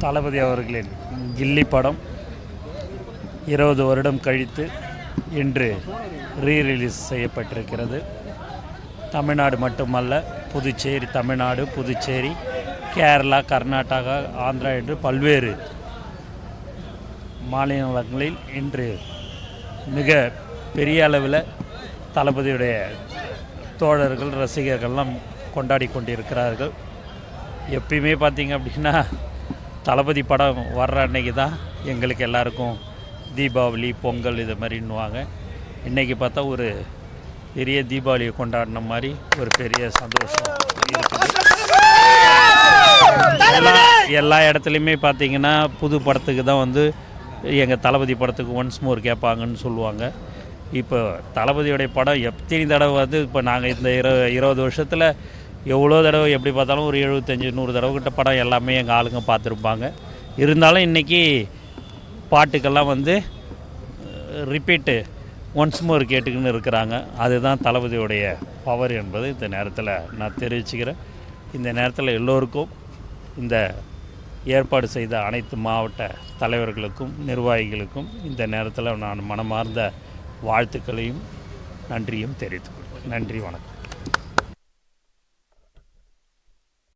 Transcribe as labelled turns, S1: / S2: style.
S1: தளபதி அவர்களின் கில்லி படம் 20 வருடம் கழித்து இன்று ரீரிலீஸ் செய்யப்பட்டிருக்கிறது. தமிழ்நாடு மட்டுமல்ல, தமிழ்நாடு, புதுச்சேரி, கேரளா, கர்நாடகா, ஆந்திரா என்று பல்வேறு மாநிலங்களில் இன்று மிக பெரிய அளவில் தளபதியுடைய தோழர்கள், ரசிகர்கள்லாம் கொண்டாடி கொண்டிருக்கிறார்கள். எப்பயுமே பார்த்திங்க அப்படின்னா தளபதி படம் வர்ற அன்னைக்கு தான் எங்களுக்கு எல்லாருக்கும் தீபாவளி, பொங்கல் இது மாதிரின்னுவாங்க. இன்றைக்கி பார்த்தா ஒரு பெரிய தீபாவளியை கொண்டாடின மாதிரி ஒரு பெரிய சந்தோஷம் இருக்குது. எல்லா இடத்துலையுமே பார்த்திங்கன்னா புது படத்துக்கு தான் எங்கள் தளபதி படத்துக்கு ஒன்ஸ் மோர் கேட்பாங்கன்னு சொல்லுவாங்க. இப்போ தளபதியோடைய படம் எத்தனை தடவை இப்போ நாங்கள் இந்த 20 வருஷத்தில் எவ்வளோ தடவை எப்படி பார்த்தாலும் ஒரு 75-100 தடவை கிட்ட படம் எல்லாமே எங்கள் ஆளுங்க பார்த்துருப்பாங்க. இருந்தாலும் இன்றைக்கி பாட்டுக்கெல்லாம் ரிப்பீட்டு ஒன்ஸ் மோர் கேட்டுக்கின்னு இருக்கிறாங்க. அதுதான் தளபதியோடைய பவர் என்பது இந்த நேரத்தில் நான் தெரிவிச்சுக்கிறேன். இந்த நேரத்தில் எல்லோருக்கும், இந்த ஏற்பாடு செய்த அனைத்து மாவட்ட தலைவர்களுக்கும் நிர்வாகிகளுக்கும் இந்த நேரத்தில் நான் மனமார்ந்த வாழ்த்துக்களையும் நன்றியும் தெரிவித்துக்கொள்கிறேன். நன்றி, வணக்கம்.